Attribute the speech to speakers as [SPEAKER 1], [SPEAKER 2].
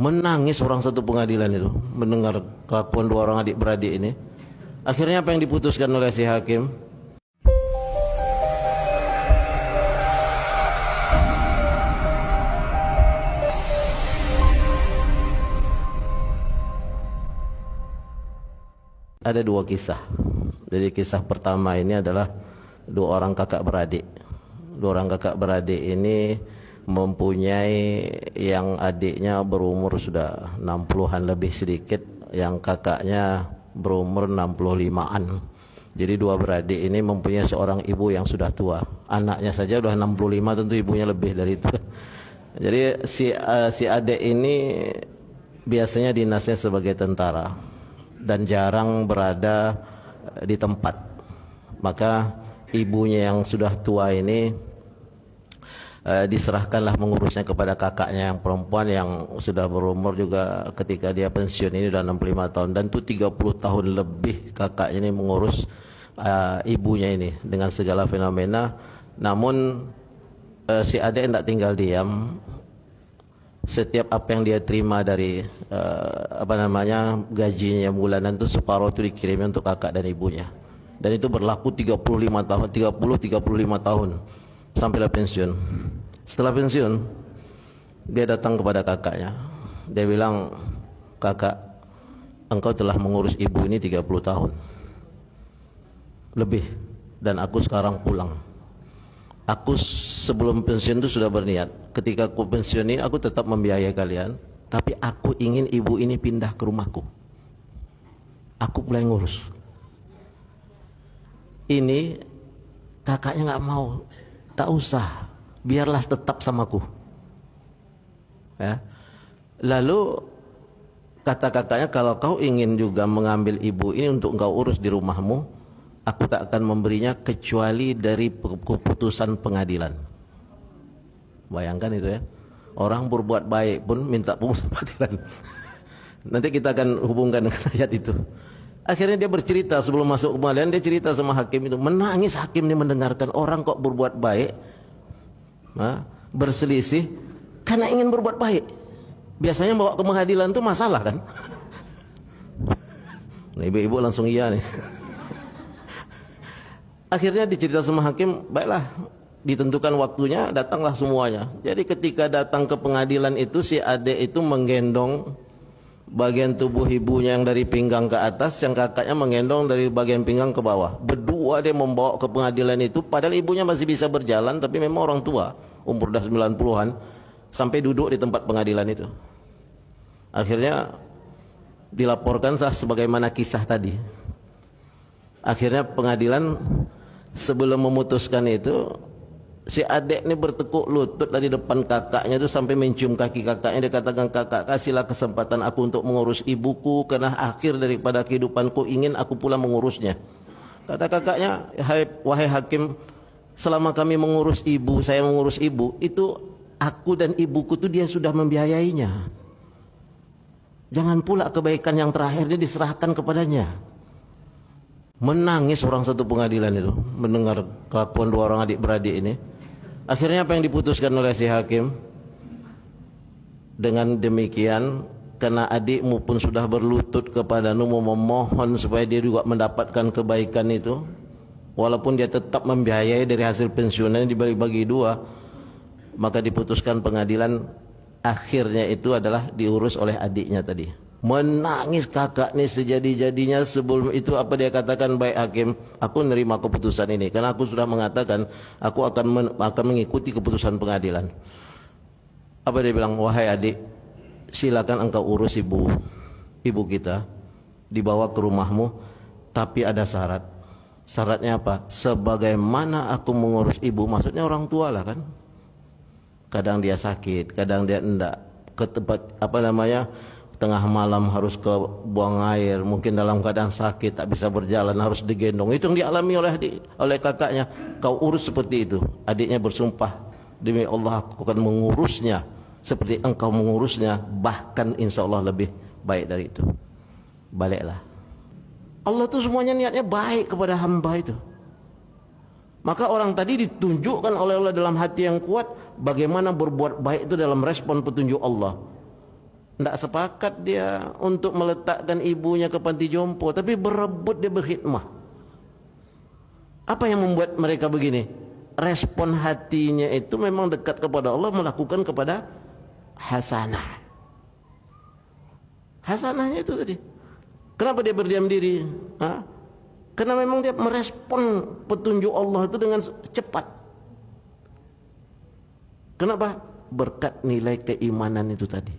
[SPEAKER 1] Menangis orang satu pengadilan itu mendengar kelakuan dua orang adik beradik ini. Akhirnya apa yang diputuskan oleh si hakim? Ada dua kisah. Jadi kisah pertama ini adalah dua orang kakak beradik. Dua orang kakak beradik ini mempunyai yang adiknya berumur sudah 60-an lebih sedikit, yang kakaknya berumur 65-an. Jadi dua beradik ini mempunyai seorang ibu yang sudah tua. Anaknya saja sudah 65, tentu ibunya lebih dari itu. Jadi si adik ini biasanya dinasnya sebagai tentara dan jarang berada di tempat. Maka ibunya yang sudah tua ini diserahkanlah mengurusnya kepada kakaknya yang perempuan yang sudah berumur juga ketika dia pensiun ini sudah 65 tahun, dan itu 30 tahun lebih kakaknya ini mengurus ibunya ini dengan segala fenomena. Namun si adik tidak tinggal diam. Setiap apa yang dia terima dari gajinya bulanan itu separuh itu dikirimnya untuk kakak dan ibunya. Dan itu berlaku 35 tahun sampailah pensiun. Setelah pensiun, dia datang kepada kakaknya. Dia bilang, "Kakak, engkau telah mengurus ibu ini 30 tahun lebih, dan aku sekarang pulang. Aku sebelum pensiun itu sudah berniat, ketika aku pensiun ini aku tetap membiayai kalian, tapi aku ingin ibu ini pindah ke rumahku. Aku mulai ngurus." Ini kakaknya nggak mau. "Tak usah, biarlah tetap samaku." Ya. Lalu kata kakaknya, "Kalau kau ingin juga mengambil ibu ini untuk engkau urus di rumahmu, aku tak akan memberinya kecuali dari keputusan pengadilan." Bayangkan itu ya. Orang berbuat baik pun minta keputusan pengadilan. Nanti kita akan hubungkan dengan ayat itu. Akhirnya dia bercerita sebelum masuk ke pengadilan, dia cerita sama hakim itu. Menangis hakim ini mendengarkan orang kok berbuat baik, berselisih karena ingin berbuat baik. Biasanya bawa ke pengadilan itu masalah kan. Nah, ibu-ibu langsung iya nih. Akhirnya dicerita sama hakim, baiklah, ditentukan waktunya, datanglah semuanya. Jadi ketika datang ke pengadilan itu, si adik itu menggendong bagian tubuh ibunya yang dari pinggang ke atas, yang kakaknya menggendong dari bagian pinggang ke bawah. Berdua dia membawa ke pengadilan itu, padahal ibunya masih bisa berjalan, tapi memang orang tua, umur dah 90-an, sampai duduk di tempat pengadilan itu. Akhirnya dilaporkan sebagaimana kisah tadi. Akhirnya pengadilan sebelum memutuskan itu, si adik ini bertekuk lutut dari depan kakaknya itu sampai mencium kaki kakaknya. Dia katakan, "Kakak, kasihlah kesempatan aku untuk mengurus ibuku, karena akhir daripada kehidupanku ingin aku pula mengurusnya." Kata kakaknya, "Wahai hakim, selama kami mengurus ibu, saya mengurus ibu, itu aku dan ibuku itu dia sudah membiayainya. Jangan pula kebaikan yang terakhirnya diserahkan kepadanya." Menangis orang satu pengadilan itu mendengar kelakuan dua orang adik beradik ini. Akhirnya apa yang diputuskan oleh si hakim? Dengan demikian, karena adikmu pun sudah berlutut kepadamu memohon supaya dia juga mendapatkan kebaikan itu, walaupun dia tetap membiayai dari hasil pensiunnya dibagi-bagi dua, maka diputuskan pengadilan akhirnya itu adalah diurus oleh adiknya tadi. Menangis kakak nih sejadi-jadinya. Sebelum itu apa dia katakan? "Baik hakim, aku menerima keputusan ini karena aku sudah mengatakan aku akan mengikuti keputusan pengadilan." Apa dia bilang? "Wahai adik, silakan engkau urus ibu kita, dibawa ke rumahmu, tapi ada syarat." Syaratnya apa? Sebagaimana aku mengurus ibu, maksudnya orang tua lah kan. Kadang dia sakit, kadang dia enggak ke tempat tengah malam harus ke buang air, mungkin dalam keadaan sakit tak bisa berjalan harus digendong. Itu yang dialami oleh kakaknya. "Kau urus seperti itu." Adiknya bersumpah, "Demi Allah aku akan mengurusnya seperti engkau mengurusnya, bahkan insya Allah lebih baik dari itu." Baliklah. Allah tuh semuanya niatnya baik kepada hamba itu. Maka orang tadi ditunjukkan oleh Allah dalam hati yang kuat bagaimana berbuat baik itu dalam respon petunjuk Allah. Tidak sepakat dia untuk meletakkan ibunya ke panti jompo, tapi berebut dia berkhidmah. Apa yang membuat mereka begini? Respon hatinya itu memang dekat kepada Allah, melakukan kepada hasanah. Hasanahnya itu tadi. Kenapa dia berdiam diri? Karena memang dia merespon petunjuk Allah itu dengan cepat. Kenapa? Berkat nilai keimanan itu tadi.